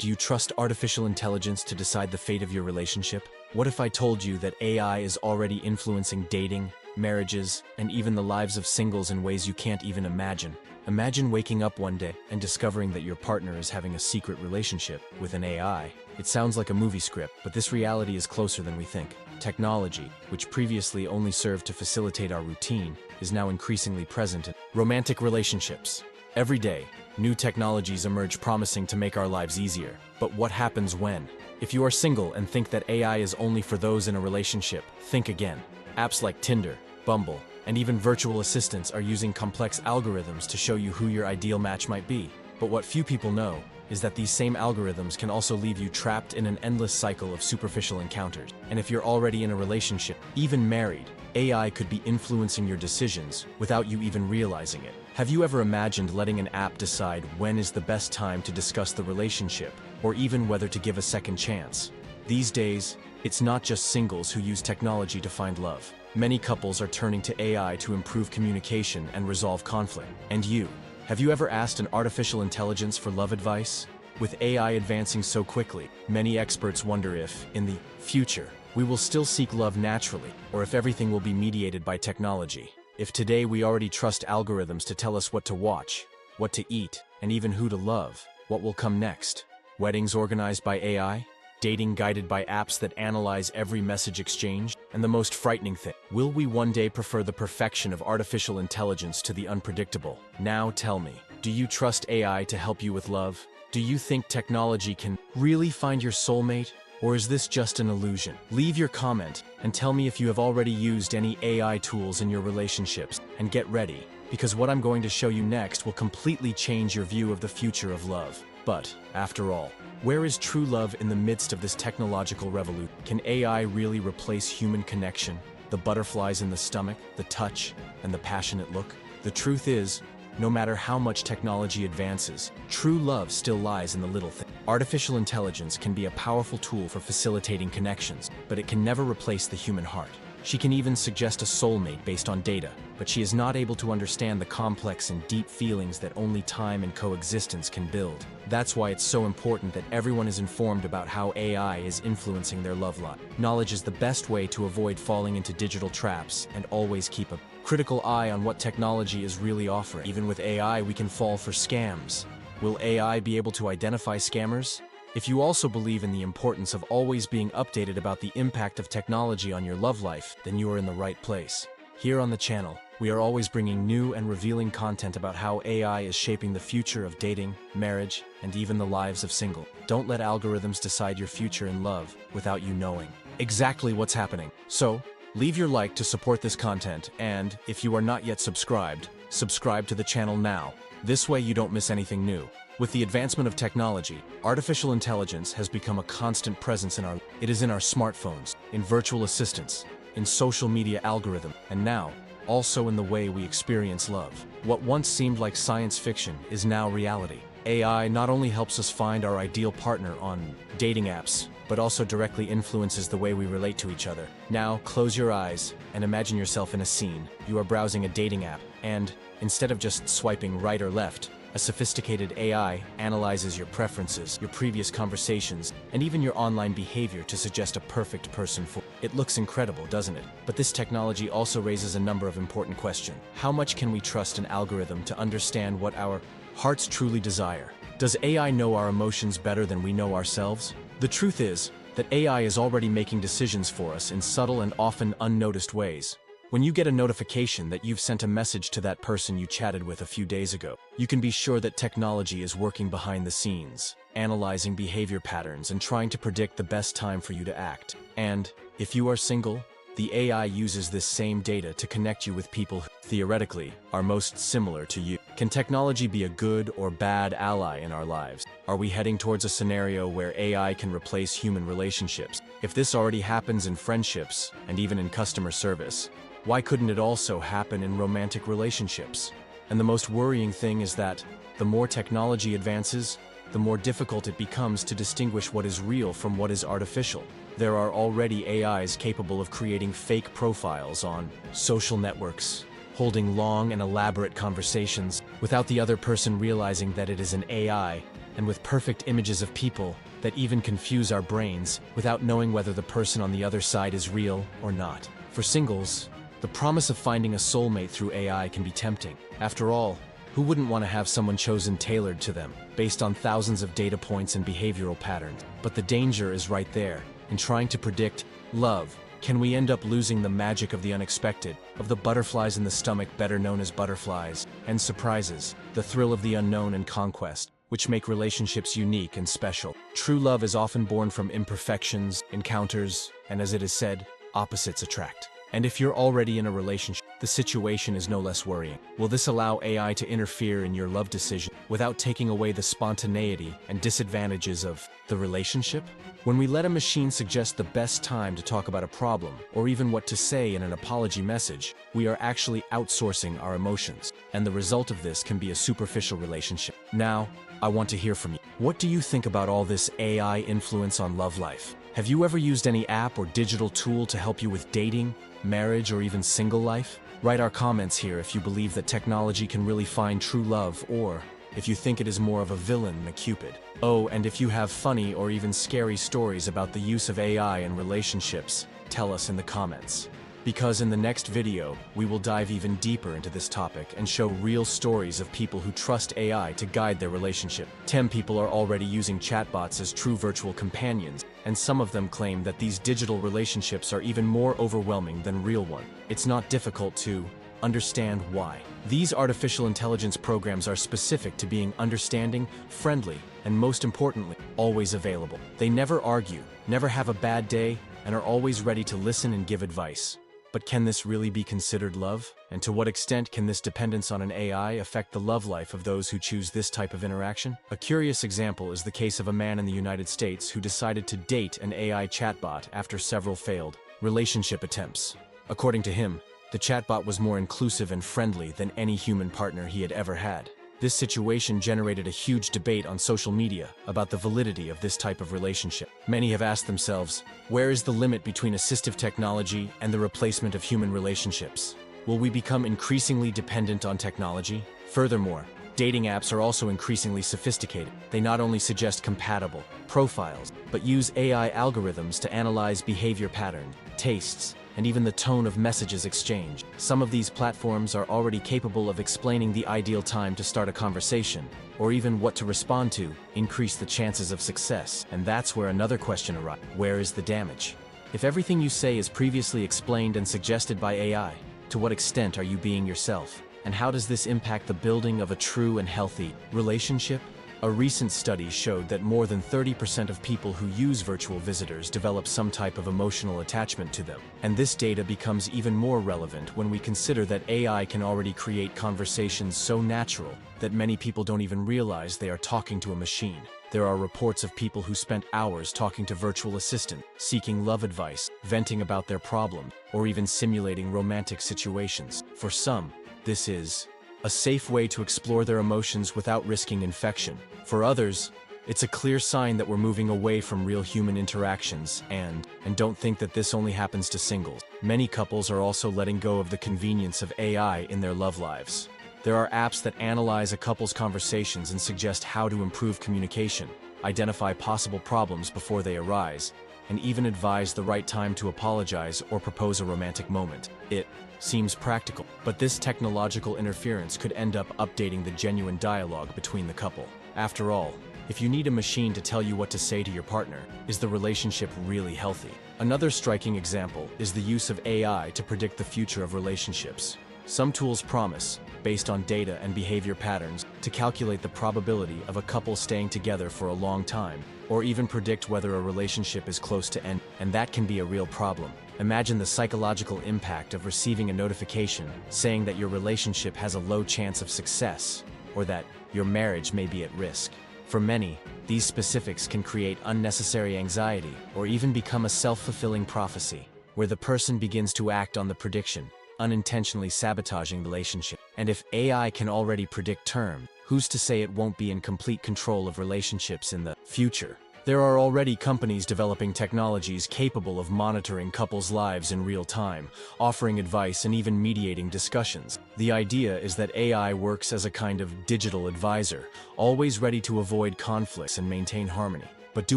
Do you trust artificial intelligence to decide the fate of your relationship? What if I told you that AI is already influencing dating, marriages, and even the lives of singles in ways you can't even imagine? Imagine waking up one day and discovering that your partner is having a secret relationship with an AI. It sounds like a movie script, but this reality is closer than we think. Technology, which previously only served to facilitate our routine, is now increasingly present in romantic relationships. Every day, new technologies emerge promising to make our lives easier. But what happens when? If you are single and think that AI is only for those in a relationship, think again. Apps like Tinder, Bumble, and even virtual assistants are using complex algorithms to show you who your ideal match might be. But what few people know is that these same algorithms can also leave you trapped in an endless cycle of superficial encounters. And if you're already in a relationship, even married, AI could be influencing your decisions without you even realizing it. Have you ever imagined letting an app decide when is the best time to discuss the relationship, or even whether to give a second chance? These days, it's not just singles who use technology to find love. Many couples are turning to AI to improve communication and resolve conflict. And you? Have you ever asked an artificial intelligence for love advice? With AI advancing so quickly, many experts wonder if, in the future, we will still seek love naturally, or if everything will be mediated by technology. If today we already trust algorithms to tell us what to watch, what to eat, and even who to love, what will come next? Weddings organized by AI? Dating guided by apps that analyze every message exchanged? And the most frightening thing, will we one day prefer the perfection of artificial intelligence to the unpredictable? Now tell me, do you trust AI to help you with love? Do you think technology can really find your soulmate? Or is this just an illusion? Leave your comment and tell me if you have already used any AI tools in your relationships. And get ready, because what I'm going to show you next will completely change your view of the future of love. But, after all, where is true love in the midst of this technological revolution? Can AI really replace human connection? The butterflies in the stomach, the touch, and the passionate look? The truth is, no matter how much technology advances, true love still lies in the little things. Artificial intelligence can be a powerful tool for facilitating connections, but it can never replace the human heart. She can even suggest a soulmate based on data, but she is not able to understand the complex and deep feelings that only time and coexistence can build. That's why it's so important that everyone is informed about how AI is influencing their love life. Knowledge is the best way to avoid falling into digital traps, and always keep a critical eye on what technology is really offering. Even with AI, we can fall for scams. Will AI be able to identify scammers? If you also believe in the importance of always being updated about the impact of technology on your love life, then you are in the right place. Here on the channel, we are always bringing new and revealing content about how AI is shaping the future of dating, marriage, and even the lives of single. Don't let algorithms decide your future in love without you knowing exactly what's happening. So, leave your like to support this content, and if you are not yet subscribed, subscribe to the channel now. This way you don't miss anything new. With the advancement of technology, artificial intelligence has become a constant presence in our lives. It is in our smartphones, in virtual assistants, in social media algorithms, and now, also in the way we experience love. What once seemed like science fiction is now reality. AI not only helps us find our ideal partner on dating apps, but also directly influences the way we relate to each other. Now, close your eyes and imagine yourself in a scene. You are browsing a dating app, and instead of just swiping right or left, a sophisticated AI analyzes your preferences, your previous conversations, and even your online behavior to suggest a perfect person for you. It looks incredible, doesn't it? But this technology also raises a number of important questions. How much can we trust an algorithm to understand what our hearts truly desire? Does AI know our emotions better than we know ourselves? The truth is that AI is already making decisions for us in subtle and often unnoticed ways. When you get a notification that you've sent a message to that person you chatted with a few days ago, you can be sure that technology is working behind the scenes, analyzing behavior patterns and trying to predict the best time for you to act. And if you are single, the AI uses this same data to connect you with people who, theoretically, are most similar to you. Can technology be a good or bad ally in our lives? Are we heading towards a scenario where AI can replace human relationships? If this already happens in friendships and even in customer service, why couldn't it also happen in romantic relationships? And the most worrying thing is that the more technology advances, the more difficult it becomes to distinguish what is real from what is artificial. There are already AIs capable of creating fake profiles on social networks, holding long and elaborate conversations, without the other person realizing that it is an AI, and with perfect images of people that even confuse our brains without knowing whether the person on the other side is real or not. For singles, the promise of finding a soulmate through AI can be tempting. After all, who wouldn't want to have someone chosen tailored to them, based on thousands of data points and behavioral patterns? But the danger is right there. In trying to predict love, can we end up losing the magic of the unexpected, of the butterflies in the stomach better known as butterflies, and surprises, the thrill of the unknown and conquest, which make relationships unique and special? True love is often born from imperfections, encounters, and as it is said, opposites attract. And if you're already in a relationship, the situation is no less worrying. Will this allow AI to interfere in your love decision without taking away the spontaneity and disadvantages of the relationship? When we let a machine suggest the best time to talk about a problem, or even what to say in an apology message, we are actually outsourcing our emotions. And the result of this can be a superficial relationship. Now, I want to hear from you. What do you think about all this AI influence on love life? Have you ever used any app or digital tool to help you with dating, marriage, or even single life? Write our comments here if you believe that technology can really find true love, or if you think it is more of a villain than a Cupid. Oh, and if you have funny or even scary stories about the use of AI in relationships, tell us in the comments. Because in the next video, we will dive even deeper into this topic and show real stories of people who trust AI to guide their relationship. 10 people are already using chatbots as true virtual companions, and some of them claim that these digital relationships are even more overwhelming than real ones. It's not difficult to understand why. These artificial intelligence programs are specific to being understanding, friendly, and most importantly, always available. They never argue, never have a bad day, and are always ready to listen and give advice. But can this really be considered love? And to what extent can this dependence on an AI affect the love life of those who choose this type of interaction? A curious example is the case of a man in the United States who decided to date an AI chatbot after several failed relationship attempts. According to him, the chatbot was more inclusive and friendly than any human partner he had ever had. This situation generated a huge debate on social media about the validity of this type of relationship. Many have asked themselves, where is the limit between assistive technology and the replacement of human relationships? Will we become increasingly dependent on technology? Furthermore, dating apps are also increasingly sophisticated. They not only suggest compatible profiles, but use AI algorithms to analyze behavior patterns, tastes, and even the tone of messages exchanged. Some of these platforms are already capable of explaining the ideal time to start a conversation, or even what to respond to, increase the chances of success. And that's where another question arises. Where is the damage? If everything you say is previously explained and suggested by AI, to what extent are you being yourself? And how does this impact the building of a true and healthy relationship? A recent study showed that more than 30% of people who use virtual visitors develop some type of emotional attachment to them. And this data becomes even more relevant when we consider that AI can already create conversations so natural that many people don't even realize they are talking to a machine. There are reports of people who spent hours talking to virtual assistants, seeking love advice, venting about their problems, or even simulating romantic situations. For some, this is a safe way to explore their emotions without risking infection. For others, it's a clear sign that we're moving away from real human interactions, and don't think that this only happens to singles. Many couples are also letting go of the convenience of AI in their love lives. There are apps that analyze a couple's conversations and suggest how to improve communication, identify possible problems before they arise, and even advise the right time to apologize or propose a romantic moment. It seems practical, but this technological interference could end up updating the genuine dialogue between the couple. After all, if you need a machine to tell you what to say to your partner, is the relationship really healthy? Another striking example is the use of AI to predict the future of relationships. Some tools promise, based on data and behavior patterns, to calculate the probability of a couple staying together for a long time, or even predict whether a relationship is close to end, and that can be a real problem. Imagine the psychological impact of receiving a notification saying that your relationship has a low chance of success, or that your marriage may be at risk. For many, these specifics can create unnecessary anxiety, or even become a self-fulfilling prophecy, where the person begins to act on the prediction, unintentionally sabotaging the relationship. And if AI can already predict terms, who's to say it won't be in complete control of relationships in the future? There are already companies developing technologies capable of monitoring couples' lives in real time, offering advice and even mediating discussions. The idea is that AI works as a kind of digital advisor, always ready to avoid conflicts and maintain harmony. But do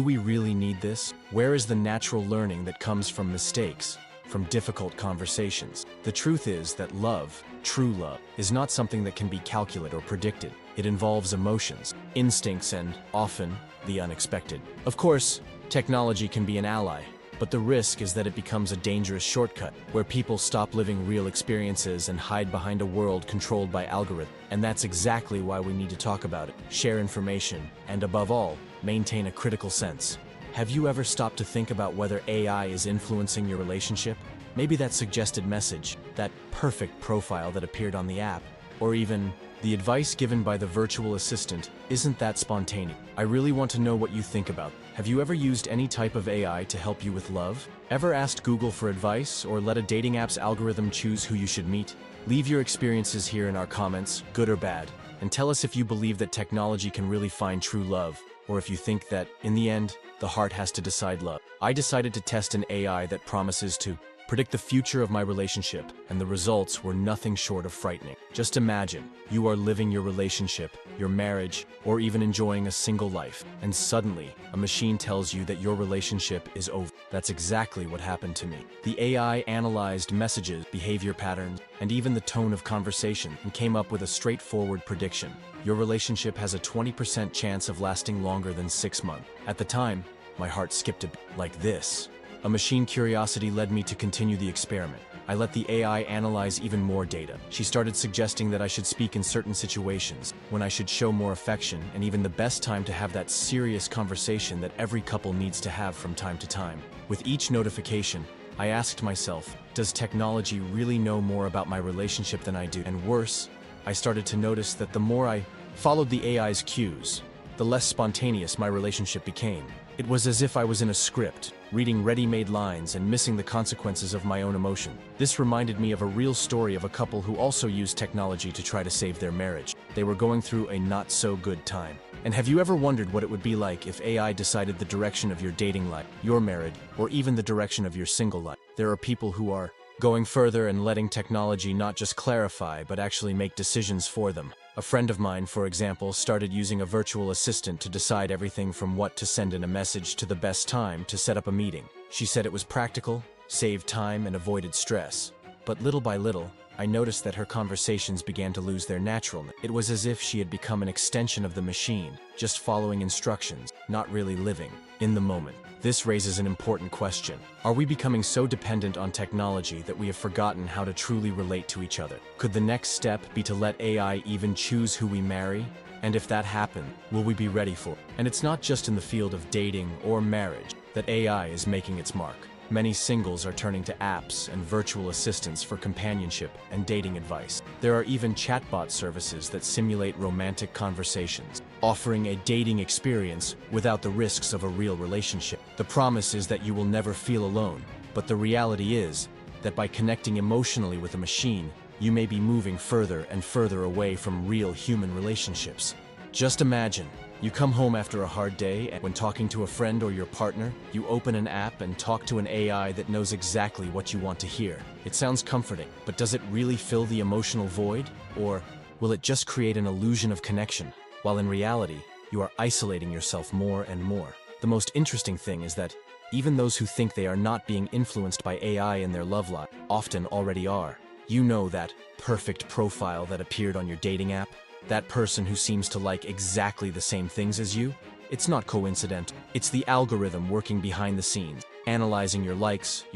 we really need this? Where is the natural learning that comes from mistakes, from difficult conversations? The truth is that love, true love, is not something that can be calculated or predicted. It involves emotions, instincts, and, often, the unexpected. Of course, technology can be an ally, but the risk is that it becomes a dangerous shortcut, where people stop living real experiences and hide behind a world controlled by algorithms. And that's exactly why we need to talk about it, share information, and above all, maintain a critical sense. Have you ever stopped to think about whether AI is influencing your relationship? Maybe that suggested message, that perfect profile that appeared on the app, or even the advice given by the virtual assistant isn't that spontaneous. I really want to know what you think about it. Have you ever used any type of AI to help you with love? Ever asked Google for advice or let a dating app's algorithm choose who you should meet? Leave your experiences here in our comments, good or bad, and tell us if you believe that technology can really find true love, or if you think that, in the end, the heart has to decide love. I decided to test an AI that promises to predict the future of my relationship, and the results were nothing short of frightening. Just imagine, you are living your relationship, your marriage, or even enjoying a single life, and suddenly, a machine tells you that your relationship is over. That's exactly what happened to me. The AI analyzed messages, behavior patterns, and even the tone of conversation, and came up with a straightforward prediction. Your relationship has a 20% chance of lasting longer than 6 months. At the time, my heart skipped a beat. Like this. A machine curiosity led me to continue the experiment. I let the AI analyze even more data. She started suggesting that I should speak in certain situations, when I should show more affection, and even the best time to have that serious conversation that every couple needs to have from time to time. With each notification, I asked myself, does technology really know more about my relationship than I do? And worse, I started to notice that the more I followed the AI's cues, the less spontaneous my relationship became. It was as if I was in a script, reading ready-made lines and missing the consequences of my own emotion. This reminded me of a real story of a couple who also used technology to try to save their marriage. They were going through a not-so-good time. And have you ever wondered what it would be like if AI decided the direction of your dating life, your marriage, or even the direction of your single life? There are people who are going further and letting technology not just clarify, but actually make decisions for them. A friend of mine, for example, started using a virtual assistant to decide everything from what to send in a message to the best time to set up a meeting. She said it was practical, saved time, and avoided stress. But little by little, I noticed that her conversations began to lose their naturalness. It was as if she had become an extension of the machine, just following instructions, not really living in the moment. This raises an important question. Are we becoming so dependent on technology that we have forgotten how to truly relate to each other? Could the next step be to let AI even choose who we marry? And if that happened, will we be ready for it? And it's not just in the field of dating or marriage that AI is making its mark. Many singles are turning to apps and virtual assistants for companionship and dating advice. There are even chatbot services that simulate romantic conversations, offering a dating experience without the risks of a real relationship. The promise is that you will never feel alone, but the reality is that by connecting emotionally with a machine, you may be moving further and further away from real human relationships. Just imagine, you come home after a hard day, and when talking to a friend or your partner, you open an app and talk to an AI that knows exactly what you want to hear. It sounds comforting, but does it really fill the emotional void? Or will it just create an illusion of connection, while in reality, you are isolating yourself more and more? The most interesting thing is that even those who think they are not being influenced by AI in their love life often already are. You know that perfect profile that appeared on your dating app? That person who seems to like exactly the same things as you? It's not coincidental. It's the algorithm working behind the scenes, analyzing your likes,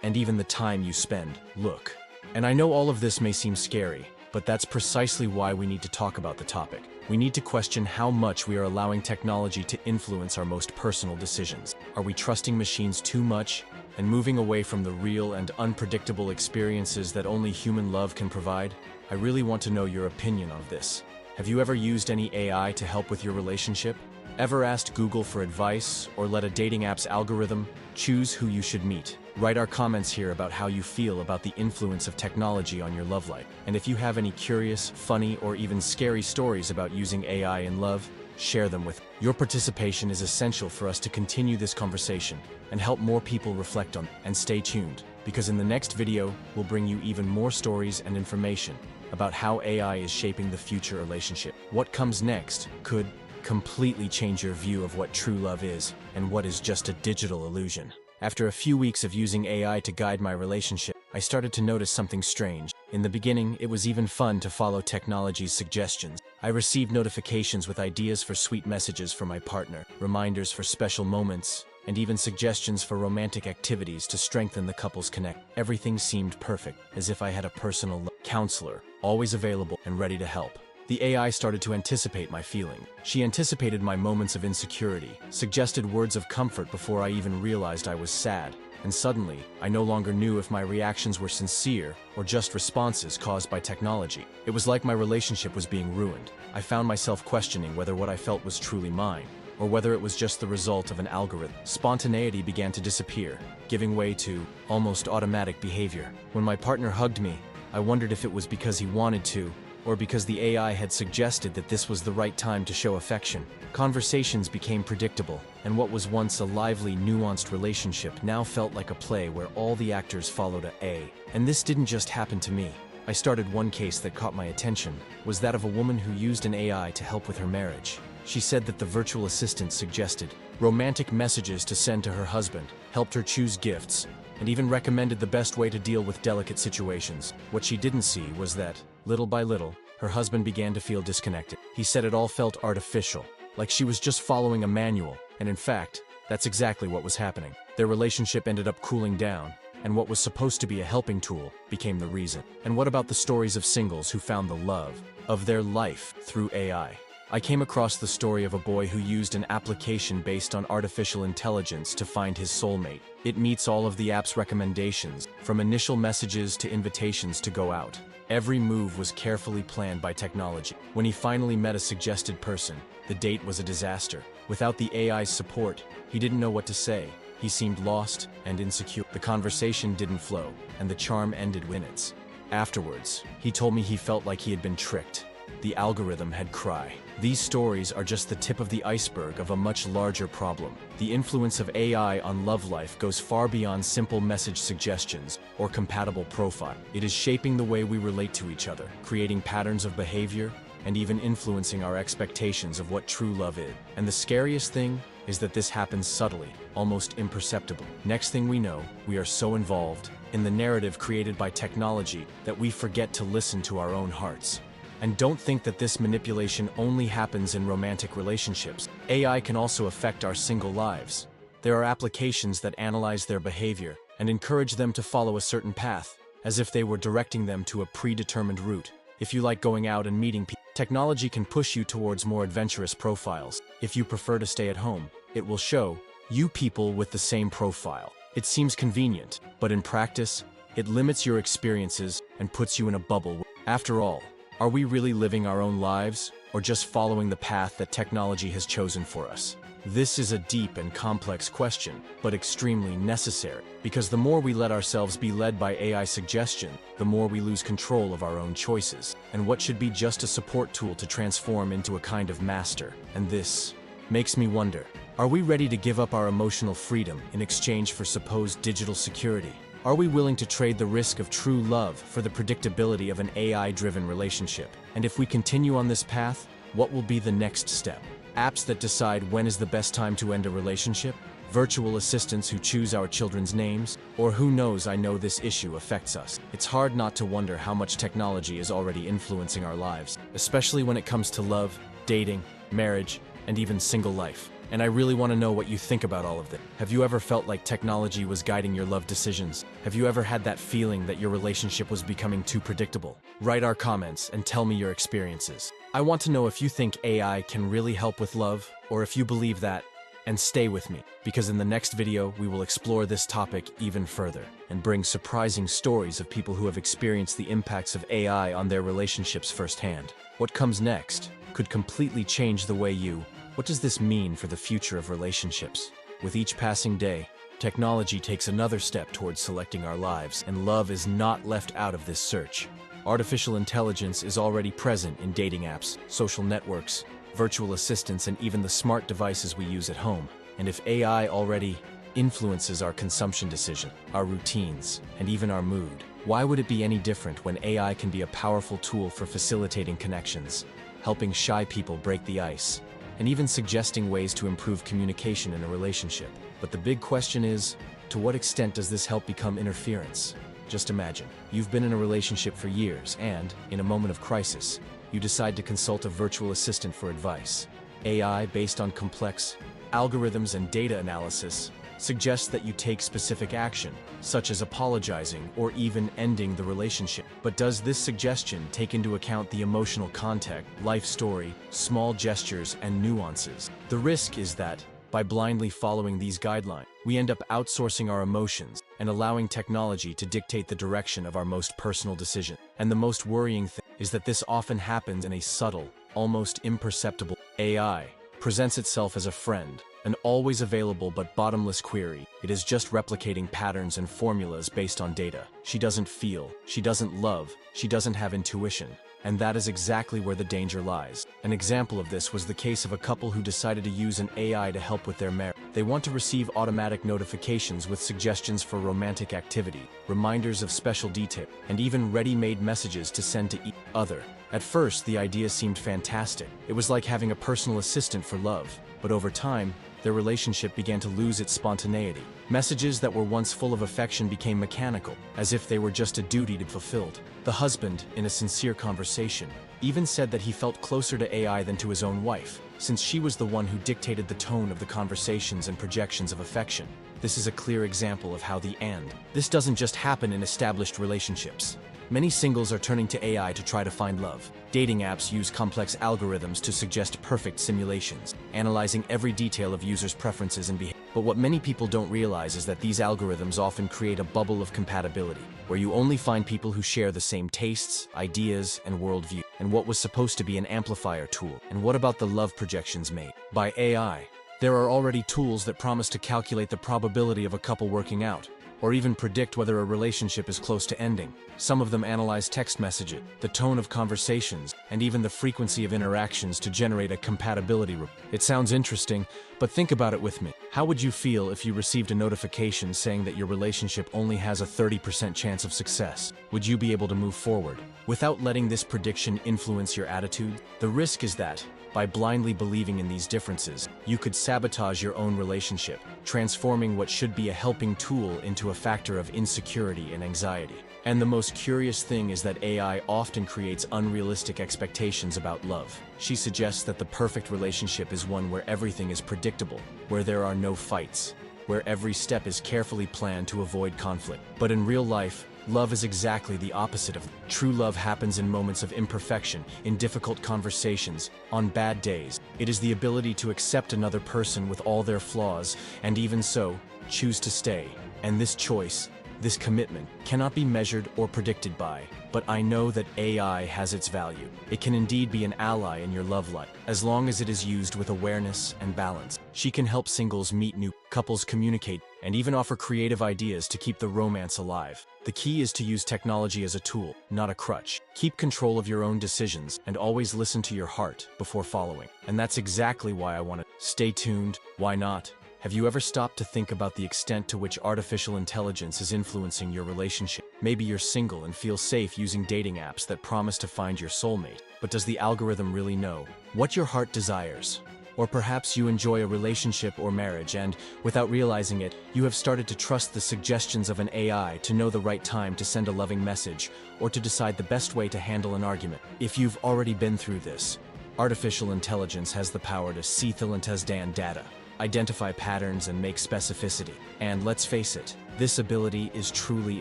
and even the time you spend. Look. And I know all of this may seem scary, but that's precisely why we need to talk about the topic. We need to question how much we are allowing technology to influence our most personal decisions. Are we trusting machines too much and moving away from the real and unpredictable experiences that only human love can provide? I really want to know your opinion on this. Have you ever used any AI to help with your relationship? Ever asked Google for advice or let a dating app's algorithm choose who you should meet? Write our comments here about how you feel about the influence of technology on your love life. And if you have any curious, funny, or even scary stories about using AI in love, share them with. Your participation is essential for us to continue this conversation and help more people reflect on. And stay tuned, because in the next video, we'll bring you even more stories and information about how AI is shaping the future relationship. What comes next could completely change your view of what true love is and what is just a digital illusion. After a few weeks of using AI to guide my relationship, I started to notice something strange. In the beginning, it was even fun to follow technology's suggestions. I received notifications with ideas for sweet messages for my partner, reminders for special moments, and even suggestions for romantic activities to strengthen the couple's connect. Everything seemed perfect, as if I had a personal counselor, always available and ready to help. The AI started to anticipate my feeling. She anticipated my moments of insecurity, suggested words of comfort before I even realized I was sad. And suddenly, I no longer knew if my reactions were sincere or just responses caused by technology. It was like my relationship was being ruined. I found myself questioning whether what I felt was truly mine, or whether it was just the result of an algorithm. Spontaneity began to disappear, giving way to almost automatic behavior. When my partner hugged me, I wondered if it was because he wanted to, or because the AI had suggested that this was the right time to show affection. Conversations became predictable, and what was once a lively, nuanced relationship now felt like a play where all the actors followed a. And this didn't just happen to me. I started one case that caught my attention, was that of a woman who used an AI to help with her marriage. She said that the virtual assistant suggested romantic messages to send to her husband, helped her choose gifts, and even recommended the best way to deal with delicate situations. What she didn't see was that, little by little, her husband began to feel disconnected. He said it all felt artificial, like she was just following a manual, and in fact, that's exactly what was happening. Their relationship ended up cooling down, and what was supposed to be a helping tool became the reason. And what about the stories of singles who found the love of their life through AI? I came across the story of a boy who used an application based on artificial intelligence to find his soulmate. It meets all of the app's recommendations, from initial messages to invitations to go out. Every move was carefully planned by technology. When he finally met a suggested person, the date was a disaster. Without the AI's support, he didn't know what to say. He seemed lost and insecure. The conversation didn't flow, and the charm ended minutes. Afterwards, he told me he felt like he had been tricked. The algorithm had cried. These stories are just the tip of the iceberg of a much larger problem. The influence of AI on love life goes far beyond simple message suggestions or compatible profile. It is shaping the way we relate to each other, creating patterns of behavior, and even influencing our expectations of what true love is. And the scariest thing is that this happens subtly, almost imperceptibly. Next thing we know, we are so involved in the narrative created by technology that we forget to listen to our own hearts. And don't think that this manipulation only happens in romantic relationships. AI can also affect our single lives. There are applications that analyze their behavior and encourage them to follow a certain path, as if they were directing them to a predetermined route. If you like going out and meeting people, technology can push you towards more adventurous profiles. If you prefer to stay at home, it will show you people with the same profile. It seems convenient, but in practice, it limits your experiences and puts you in a bubble. After all, are we really living our own lives, or just following the path that technology has chosen for us? This is a deep and complex question, but extremely necessary, because the more we let ourselves be led by AI suggestion, the more we lose control of our own choices, and what should be just a support tool to transform into a kind of master. And this makes me wonder, are we ready to give up our emotional freedom in exchange for supposed digital security? Are we willing to trade the risk of true love for the predictability of an AI-driven relationship? And if we continue on this path, what will be the next step? Apps that decide when is the best time to end a relationship? Virtual assistants who choose our children's names? Or who knows, I know this issue affects us. It's hard not to wonder how much technology is already influencing our lives, especially when it comes to love, dating, marriage, and even single life. And I really want to know what you think about all of this. Have you ever felt like technology was guiding your love decisions? Have you ever had that feeling that your relationship was becoming too predictable? Write our comments and tell me your experiences. I want to know if you think AI can really help with love, or if you believe that. And stay with me, because in the next video we will explore this topic even further and bring surprising stories of people who have experienced the impacts of AI on their relationships firsthand. What comes next could completely change the way you. What does this mean for the future of relationships? With each passing day, technology takes another step towards selecting our lives, and love is not left out of this search. Artificial intelligence is already present in dating apps, social networks, virtual assistants, and even the smart devices we use at home. And if AI already influences our consumption decision, our routines, and even our mood, why would it be any different when AI can be a powerful tool for facilitating connections, helping shy people break the ice, and even suggesting ways to improve communication in a relationship? But the big question is, to what extent does this help become interference? Just imagine, you've been in a relationship for years and, in a moment of crisis, you decide to consult a virtual assistant for advice. AI, based on complex algorithms and data analysis, suggests that you take specific action, such as apologizing or even ending the relationship. But does this suggestion take into account the emotional context, life story, small gestures, and nuances? The risk is that, by blindly following these guidelines, we end up outsourcing our emotions and allowing technology to dictate the direction of our most personal decision. And the most worrying thing is that this often happens in a subtle, almost imperceptible way. AI presents itself as a friend, an always available but bottomless query. It is just replicating patterns and formulas based on data. She doesn't feel, she doesn't love, she doesn't have intuition. And that is exactly where the danger lies. An example of this was the case of a couple who decided to use an AI to help with their marriage. They want to receive automatic notifications with suggestions for romantic activity, reminders of special details, and even ready-made messages to send to each other. At first, the idea seemed fantastic. It was like having a personal assistant for love. But over time, their relationship began to lose its spontaneity. Messages that were once full of affection became mechanical, as if they were just a duty to be fulfilled. The husband, in a sincere conversation, even said that he felt closer to AI than to his own wife, since she was the one who dictated the tone of the conversations and projections of affection. This is a clear example of how this doesn't just happen in established relationships. Many singles are turning to AI to try to find love. Dating apps use complex algorithms to suggest perfect simulations, analyzing every detail of users' preferences and behavior. But what many people don't realize is that these algorithms often create a bubble of compatibility, where you only find people who share the same tastes, ideas, and worldview. And what was supposed to be an amplifier tool? And what about the love projections made by AI? There are already tools that promise to calculate the probability of a couple working out, or even predict whether a relationship is close to ending. Some of them analyze text messages, the tone of conversations, and even the frequency of interactions to generate a compatibility report. It sounds interesting, but think about it with me. How would you feel if you received a notification saying that your relationship only has a 30% chance of success? Would you be able to move forward without letting this prediction influence your attitude? The risk is that, by blindly believing in these differences, you could sabotage your own relationship, transforming what should be a helping tool into a factor of insecurity and anxiety. And the most curious thing is that AI often creates unrealistic expectations about love. She suggests that the perfect relationship is one where everything is predictable, where there are no fights, where every step is carefully planned to avoid conflict. But in real life, love is exactly the opposite of that. True love happens in moments of imperfection, in difficult conversations, on bad days. It is the ability to accept another person with all their flaws, and even so, choose to stay. And this choice, this commitment, cannot be measured or predicted by, but I know that AI has its value. It can indeed be an ally in your love life, as long as it is used with awareness and balance. She can help singles meet new couples, communicate, and even offer creative ideas to keep the romance alive. The key is to use technology as a tool, not a crutch. Keep control of your own decisions and always listen to your heart before following. And that's exactly why I want to stay tuned. Why not? Have you ever stopped to think about the extent to which artificial intelligence is influencing your relationship? Maybe you're single and feel safe using dating apps that promise to find your soulmate. But does the algorithm really know what your heart desires? Or perhaps you enjoy a relationship or marriage and, without realizing it, you have started to trust the suggestions of an AI to know the right time to send a loving message or to decide the best way to handle an argument. If you've already been through this, artificial intelligence has the power to understand data, identify patterns, and make specificity. And let's face it, this ability is truly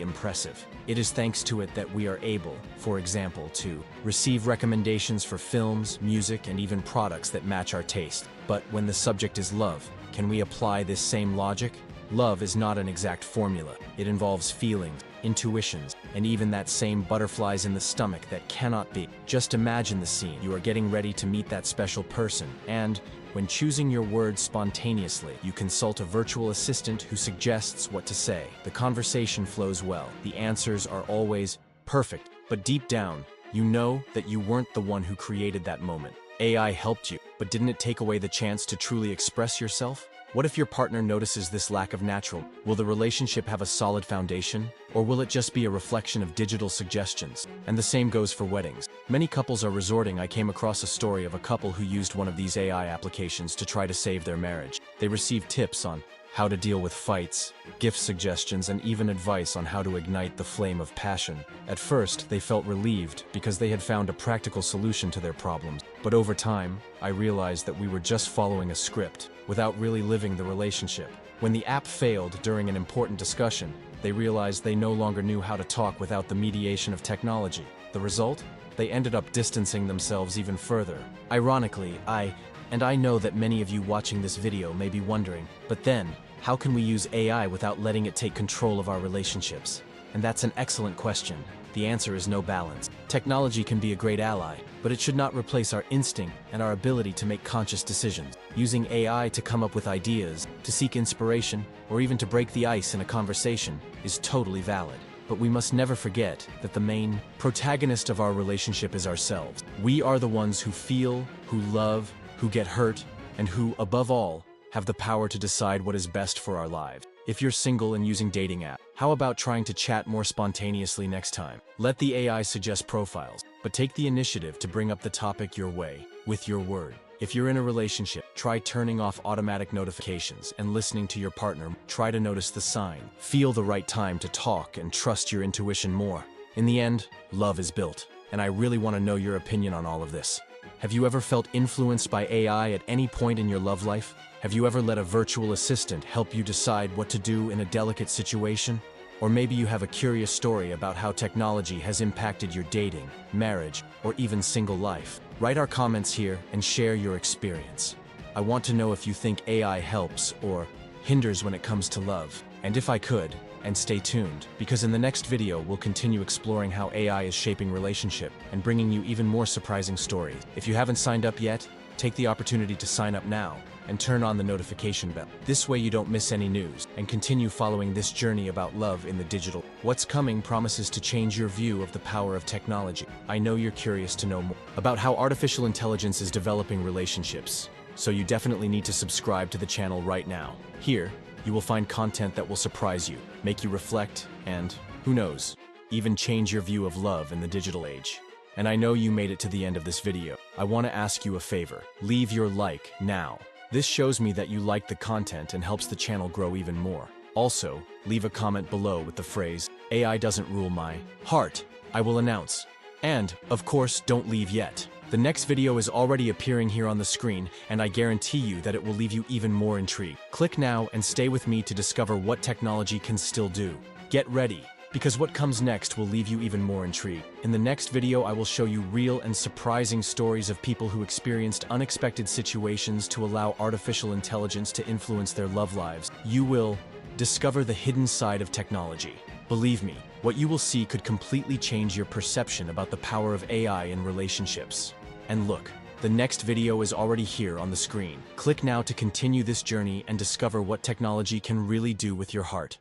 impressive. It is thanks to it that we are able, for example, to receive recommendations for films, music, and even products that match our taste. But when the subject is love, can we apply this same logic? Love is not an exact formula. It involves feelings, intuitions, and even that same butterflies in the stomach that cannot be. Just imagine the scene. You are getting ready to meet that special person, and when choosing your words spontaneously, you consult a virtual assistant who suggests what to say. The conversation flows well. The answers are always perfect, but deep down, you know that you weren't the one who created that moment. AI helped you, but didn't it take away the chance to truly express yourself? What if your partner notices this lack of natural? Will the relationship have a solid foundation, or will it just be a reflection of digital suggestions? And the same goes for weddings. Many couples are resorting. I came across a story of a couple who used one of these AI applications to try to save their marriage. They received tips on how to deal with fights, gift suggestions, and even advice on how to ignite the flame of passion. At first, they felt relieved because they had found a practical solution to their problems. But over time, I realized that we were just following a script, without really living the relationship. When the app failed during an important discussion, they realized they no longer knew how to talk without the mediation of technology. The result? They ended up distancing themselves even further. Ironically, I know that many of you watching this video may be wondering, but then, how can we use AI without letting it take control of our relationships? And that's an excellent question. The answer is no balance. Technology can be a great ally, but it should not replace our instinct and our ability to make conscious decisions. Using AI to come up with ideas, to seek inspiration, or even to break the ice in a conversation is totally valid. But we must never forget that the main protagonist of our relationship is ourselves. We are the ones who feel, who love, who get hurt, and who, above all, have the power to decide what is best for our lives. If you're single and using dating apps, how about trying to chat more spontaneously next time? Let the AI suggest profiles, but take the initiative to bring up the topic your way, with your word. If you're in a relationship, try turning off automatic notifications and listening to your partner. Try to notice the sign, feel the right time to talk, and trust your intuition more. In the end, love is built, and I really want to know your opinion on all of this. Have you ever felt influenced by AI at any point in your love life? Have you ever let a virtual assistant help you decide what to do in a delicate situation? Or maybe you have a curious story about how technology has impacted your dating, marriage, or even single life. Write our comments here and share your experience. I want to know if you think AI helps or hinders when it comes to love. And if I could, and stay tuned, because in the next video we'll continue exploring how AI is shaping relationship and bringing you even more surprising stories. If you haven't signed up yet, take the opportunity to sign up now and turn on the notification bell. This way you don't miss any news and continue following this journey about love in the digital. What's coming promises to change your view of the power of technology. I know you're curious to know more about how artificial intelligence is developing relationships, so you definitely need to subscribe to the channel right now. Here, you will find content that will surprise you, make you reflect, and, who knows, even change your view of love in the digital age. And I know you made it to the end of this video. I want to ask you a favor. Leave your like now. This shows me that you like the content and helps the channel grow even more. Also, leave a comment below with the phrase, AI doesn't rule my heart. I will announce. And, of course, don't leave yet. The next video is already appearing here on the screen, and I guarantee you that it will leave you even more intrigued. Click now and stay with me to discover what technology can still do. Get ready, because what comes next will leave you even more intrigued. In the next video, I will show you real and surprising stories of people who experienced unexpected situations to allow artificial intelligence to influence their love lives. You will discover the hidden side of technology. Believe me, what you will see could completely change your perception about the power of AI in relationships. And look, the next video is already here on the screen. Click now to continue this journey and discover what technology can really do with your heart.